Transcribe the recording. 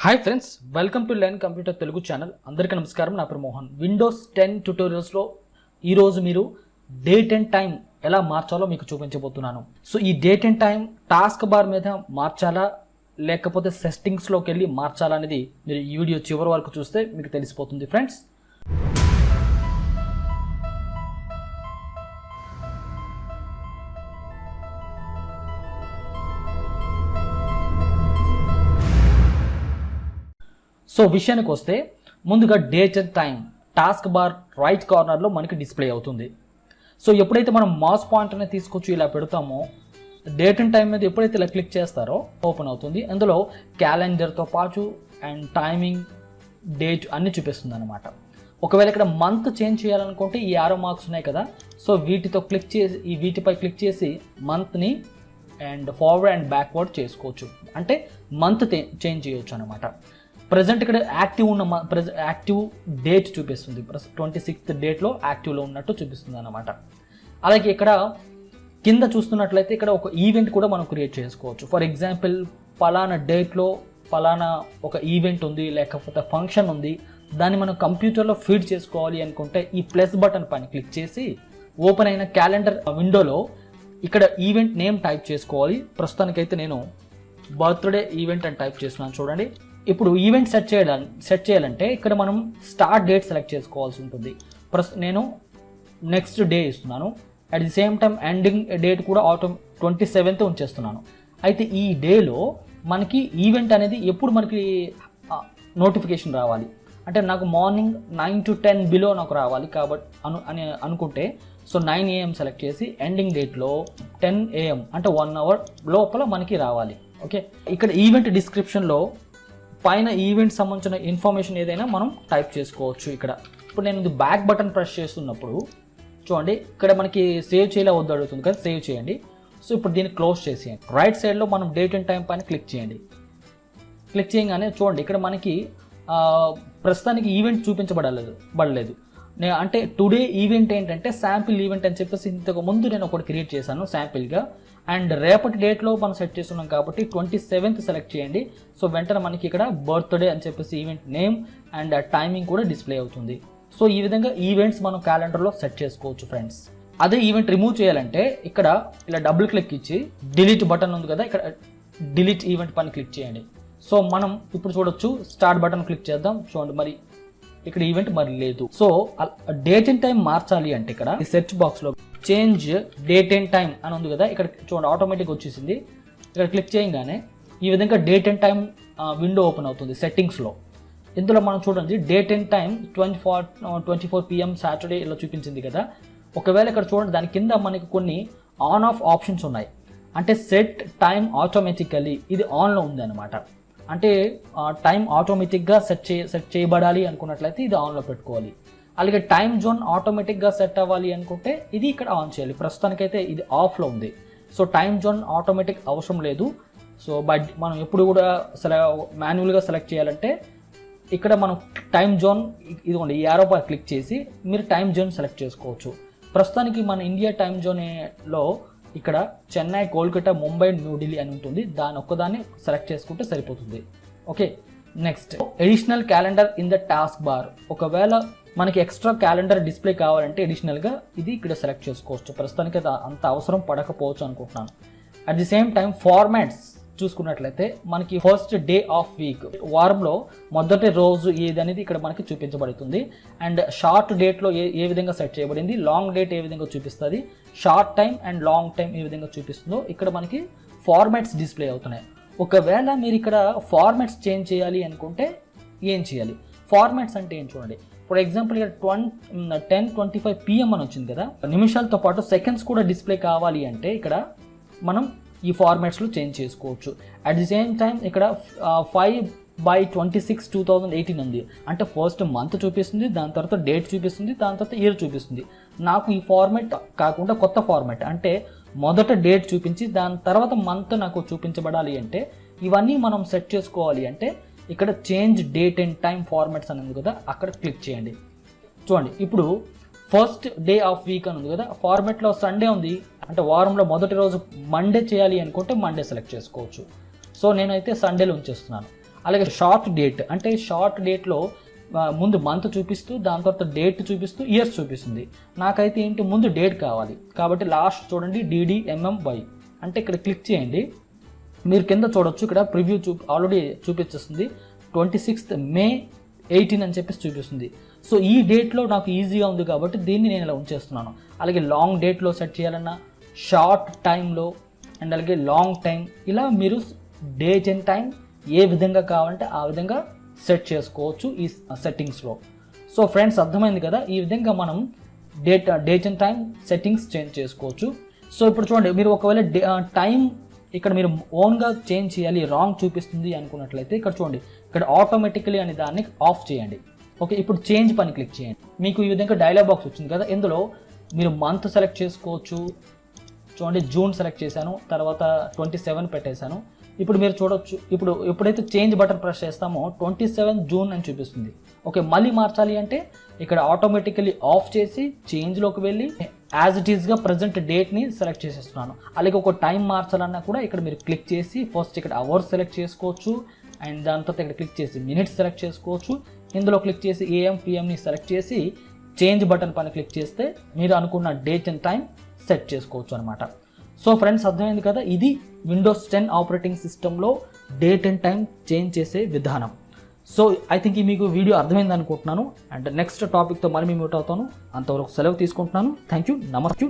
Hi friends, welcome to learn computer Telugu channel. అందరికీ నమస్కారం. నా పేరు మోహన్. విండోస్ 10 ట్యూటోరియల్స్లో ఈరోజు మీరు డేట్ అండ్ టైం ఎలా మార్చాలో మీకు చూపించబోతున్నాను. సో ఈ date and time task bar మీద మార్చాలా లేకపోతే సెట్టింగ్స్లోకి వెళ్ళి మార్చాలా అనేది మీరు ఈ వీడియో చివరి వరకు చూస్తే మీకు తెలిసిపోతుంది ఫ్రెండ్స్. సో విషయానికి వస్తే ముందుగా date and time task bar right కార్నర్లో మనకి డిస్ప్లే అవుతుంది. సో ఎప్పుడైతే మనం మౌస్ పాయింటర్ని తీసుకొచ్చి ఇలా పెడతామో డేట్ అండ్ టైం మీద ఎప్పుడైతే ఇలా క్లిక్ చేస్తారో ఓపెన్ అవుతుంది. అందులో క్యాలెండర్తో పాటు అండ్ టైమింగ్, డేట్ అన్నీ చూపిస్తుంది అనమాట. ఒకవేళ ఇక్కడ మంత్ చేంజ్ చేయాలనుకుంటే ఈ ఆరో మార్క్స్ ఉన్నాయి కదా, సో వీటిపై క్లిక్ చేసి మంత్ని అండ్ ఫార్వర్డ్ అండ్ బ్యాక్వర్డ్ చేసుకోవచ్చు. అంటే మంత్ చేంజ్ చేయొచ్చు అనమాట. ప్రజెంట్ ఇక్కడ యాక్టివ్ డేట్ చూపిస్తుంది. 26th డేట్లో యాక్టివ్లో ఉన్నట్టు చూపిస్తుంది అనమాట. అలాగే ఇక్కడ కింద చూస్తున్నట్లయితే ఇక్కడ ఒక ఈవెంట్ కూడా మనం క్రియేట్ చేసుకోవచ్చు. ఫర్ ఎగ్జాంపుల్ పలానా డేట్లో పలానా ఒక ఈవెంట్ ఉంది లేకపోతే ఫంక్షన్ ఉంది, దాన్ని మనం కంప్యూటర్లో ఫీడ్ చేసుకోవాలి అనుకుంటే ఈ ప్లస్ బటన్ పైన క్లిక్ చేసి ఓపెన్ అయిన క్యాలెండర్ విండోలో ఇక్కడ ఈవెంట్ నేమ్ టైప్ చేసుకోవాలి. ప్రస్తుతానికైతే నేను బర్త్డే ఈవెంట్ అని టైప్ చేస్తున్నాను. చూడండి, ఇప్పుడు ఈవెంట్ సెట్ చేయాలంటే ఇక్కడ మనం స్టార్ట్ డేట్ సెలెక్ట్ చేసుకోవాల్సి ఉంటుంది. నేను నెక్స్ట్ డే ఇస్తున్నాను. At the same time ending date కూడా 27th ఉంచేస్తున్నాను. అయితే ఈ డేలో మనకి ఈవెంట్ అనేది ఎప్పుడు మనకి నోటిఫికేషన్ రావాలి అంటే నాకు మార్నింగ్ 9 to 10 బిలో నాకు రావాలి కాబట్టి అనుకుంటే సో 9 AM సెలెక్ట్ చేసి ఎండింగ్ డేట్లో 10 AM అంటే 1 hour లోపల మనకి రావాలి. ఓకే, ఇక్కడ ఈవెంట్ డిస్క్రిప్షన్లో పైన ఈవెంట్ సంబంధించిన ఇన్ఫర్మేషన్ ఏదైనా మనం టైప్ చేసుకోవచ్చు. ఇక్కడ ఇప్పుడు నేను ఇది బ్యాక్ బటన్ ప్రెస్ చేస్తున్నప్పుడు చూడండి, ఇక్కడ మనకి సేవ్ చేయలే వద్దు అడుగుతుంది కదా, సేవ్ చేయండి. సో ఇప్పుడు దీన్ని క్లోజ్ చేసేయండి. రైట్ సైడ్లో మనం డేట్ అండ్ టైం పైన క్లిక్ చేయండి. క్లిక్ చేయగానే చూడండి ఇక్కడ మనకి ప్రస్తుతానికి ఈవెంట్ చూపించబడలేదు. అంటే టుడే ఈవెంట్ ఏంటంటే శాంపిల్ ఈవెంట్ అని చెప్పేసి ఇంతకు ముందు నేను ఒకటి క్రియేట్ చేశాను శాంపిల్గా. అండ్ రేపటి డేట్లో మనం సెట్ చేస్తున్నాం కాబట్టి 27th సెలెక్ట్ చేయండి. సో వెంటనే మనకి ఇక్కడ బర్త్డే అని చెప్పేసి ఈవెంట్ నేమ్ అండ్ టైమింగ్ కూడా డిస్ప్లే అవుతుంది. సో ఈ విధంగా ఈవెంట్స్ మనం క్యాలెండర్లో సెట్ చేసుకోవచ్చు ఫ్రెండ్స్. అదే ఈవెంట్ రిమూవ్ చేయాలంటే ఇక్కడ ఇలా డబుల్ క్లిక్ ఇచ్చి డిలీట్ బటన్ ఉంది కదా, ఇక్కడ డిలీట్ ఈవెంట్ పైన క్లిక్ చేయండి. సో మనం ఇప్పుడు చూడొచ్చు, స్టార్ట్ బటన్ క్లిక్ చేద్దాం. చూడండి, మరి ఇక్కడ ఈవెంట్ మరి లేదు. సో డేట్ అండ్ టైం మార్చాలి అంటే ఇక్కడ ఈ సెర్చ్ బాక్స్లో చేంజ్ డేట్ అండ్ టైం అని ఉంది కదా, ఇక్కడ చూడండి ఆటోమేటిక్గా వచ్చేసింది. ఇక్కడ క్లిక్ చేయగానే ఈ విధంగా date and time window open అవుతుంది సెట్టింగ్స్లో. ఇందులో మనం చూడండి date and time 24 PM Saturday ఇలా చూపించింది కదా. ఒకవేళ ఇక్కడ చూడండి దాని కింద మనకి కొన్ని ఆన్ ఆఫ్ ఆప్షన్స్ ఉన్నాయి. అంటే సెట్ టైం ఆటోమేటికల్లీ ఇది ఆన్లో ఉంది అనమాట. అంటే టైం ఆటోమేటిక్గా సెట్ చేయబడాలి అనుకున్నట్లయితే ఇది ఆన్లో పెట్టుకోవాలి. అలాగే టైం జోన్ ఆటోమేటిక్గా సెట్ అవ్వాలి అనుకుంటే ఇది ఇక్కడ ఆన్ చేయాలి. ప్రస్తుతానికైతే ఇది ఆఫ్లో ఉంది. సో టైం జోన్ ఆటోమేటిక్ అవసరం లేదు. సో మనం ఎప్పుడు కూడా మాన్యువల్గా సెలెక్ట్ చేయాలంటే ఇక్కడ మనం టైం జోన్ ఇదిగోండి ఈ యారో పై క్లిక్ చేసి మీరు టైం జోన్ సెలెక్ట్ చేసుకోవచ్చు. ప్రస్తుతానికి మన ఇండియా టైం జోన్లో ఇక్కడ చెన్నై, కోల్కతా, ముంబై, న్యూఢిల్లీ అని ఉంటుంది. దాని ఒక్కదాన్ని సెలెక్ట్ చేసుకుంటే సరిపోతుంది. Okay, next additional calendar in the task bar. ఒకవేళ మనకి ఎక్స్ట్రా క్యాలెండర్ డిస్ప్లే కావాలంటే ఎడిషనల్గా ఇది ఇక్కడ సెలెక్ట్ చేసుకోవచ్చు. ప్రస్తుతానికి అంత అవసరం పడకపోవచ్చు అనుకుంటున్నాను. At the same time formats చూసుకున్నట్లయితే మనకి ఫస్ట్ డే ఆఫ్ వీక్, వారంలో మొదటి రోజు ఏది అనేది ఇక్కడ మనకి చూపించబడుతుంది. అండ్ షార్ట్ డేట్లో ఏ విధంగా సెట్ చేయబడింది, లాంగ్ డేట్ ఏ విధంగా చూపిస్తుంది, short time and long time ఏ విధంగా చూపిస్తుందో ఇక్కడ మనకి ఫార్మాట్స్ డిస్ప్లే అవుతున్నాయి. ఒకవేళ మీరు ఇక్కడ ఫార్మాట్స్ చేంజ్ చేయాలి అనుకుంటే ఏం చేయాలి? ఫార్మాట్స్ అంటే ఏం చూడండి. ఫర్ ఎగ్జాంపుల్ ఇక్కడ 10:25 PM అని వచ్చింది కదా, నిమిషాలతో పాటు సెకండ్స్ కూడా డిస్ప్లే కావాలి అంటే ఇక్కడ మనం ఈ ఫార్మాట్స్లో చేంజ్ చేసుకోవచ్చు. అట్ ది సేమ్ టైం ఇక్కడ 5/26/2018 ఉంది. అంటే ఫస్ట్ మంత్ చూపిస్తుంది, దాని తర్వాత డేట్ చూపిస్తుంది, దాని తర్వాత ఇయర్ చూపిస్తుంది. నాకు ఈ ఫార్మాట్ కాకుండా కొత్త ఫార్మాట్ అంటే మొదట డేట్ చూపించి దాని తర్వాత మంత్ నాకు చూపించబడాలి అంటే ఇవన్నీ మనం సెట్ చేసుకోవాలి అంటే ఇక్కడ change date and time formats అని ఉంది కదా, అక్కడ క్లిక్ చేయండి. చూడండి, ఇప్పుడు ఫస్ట్ డే ఆఫ్ వీక్ అని ఉంది కదా, ఫార్మాట్లో సండే ఉంది అంటే వారంలో మొదటి రోజు మండే చేయాలి అనుకుంటే మండే సెలెక్ట్ చేసుకోవచ్చు. సో నేనైతే సండేలో ఉంచేస్తున్నాను. అలాగే షార్ట్ డేట్ అంటే షార్ట్ డేట్లో ముందు మంత్ చూపిస్తూ దాని తర్వాత డేట్ చూపిస్తూ ఇయర్స్ చూపిస్తుంది. నాకైతే ఏంటి ముందు డేట్ కావాలి కాబట్టి లాస్ట్ చూడండి DDMMY అంటే ఇక్కడ క్లిక్ చేయండి. మీరు కింద చూడొచ్చు ఇక్కడ ప్రివ్యూ ఆల్రెడీ చూపించేస్తుంది 26th May 18 అని చెప్పేసి చూపిస్తుంది. సో ఈ డేట్లో నాకు ఈజీగా ఉంది కాబట్టి దీన్ని నేను ఇలా ఉంచేస్తున్నాను. అలాగే లాంగ్ డేట్లో సెట్ చేయాలన్నా షార్ట్ టైంలో అండ్ అలాగే లాంగ్ టైం ఇలా మీరు డేట్ అండ్ టైం ఏ విధంగా కావాలంటే ఆ విధంగా సెట్ చేసుకోవచ్చు ఈ సెట్టింగ్స్లో. సో ఫ్రెండ్స్ అర్థమైంది కదా, ఈ విధంగా మనం date and time settings change చేసుకోవచ్చు. సో ఇప్పుడు చూడండి, మీరు ఒకవేళ టైం ఇక్కడ మీరు ఓన్గా చేంజ్ చేయాలి రాంగ్ చూపిస్తుంది అనుకున్నట్లయితే ఇక్కడ చూడండి, ఇక్కడ ఆటోమేటికలీ అనే దాన్ని ఆఫ్ చేయండి. ఓకే, ఇప్పుడు చేంజ్ పని క్లిక్ చేయండి. మీకు ఈ విధంగా డైలాగ్ బాక్స్ వచ్చింది కదా, ఇందులో మీరు మంత్ సెలెక్ట్ చేసుకోవచ్చు. చూడండి జూన్ సెలెక్ట్ చేశాను, తర్వాత 27 పెట్టేశాను. ఇప్పుడు మీరు చూడొచ్చు, ఇప్పుడు ఎప్పుడైతే చేంజ్ బటన్ ప్రెస్ చేస్తామో 27 జూన్ అని చూపిస్తుంది. ఓకే, మళ్ళీ మార్చాలి అంటే ఇక్కడ ఆటోమేటికలీ ఆఫ్ చేసి చేంజ్లోకి వెళ్ళి యాజ్ ఇట్ ఈస్గా ప్రజెంట్ డేట్ని సెలెక్ట్ చేసేస్తున్నాను. అలాగే ఒక టైం మార్చాలన్నా కూడా ఇక్కడ మీరు క్లిక్ చేసి ఫస్ట్ ఇక్కడ అవర్స్ సెలెక్ట్ చేసుకోవచ్చు అండ్ దాని తర్వాత ఇక్కడ క్లిక్ చేసి మినిట్స్ సెలెక్ట్ చేసుకోవచ్చు. ఇందులో క్లిక్ చేసి AM PMని సెలెక్ట్ చేసి చేంజ్ బటన్ పైన క్లిక్ చేస్తే మీరు అనుకున్న డేట్ అండ్ టైం సెట్ చేసుకోవచ్చు అనమాట. సో ఫ్రెండ్స్ అర్థమైంది కదా, ఇది విండోస్ 10 ఆపరేటింగ్ సిస్టంలో డేట్ అండ్ టైం చేంజ్ చేసే విధానం. సో ఐ థింక్ మీకు వీడియో అర్థమైంది అనుకుంటున్నాను. అండ్ నెక్స్ట్ టాపిక్తో మళ్ళీ మీట్ అవుతాను. అంతవరకు సెలవు తీసుకుంటున్నాను. Thank you. నమస్తే.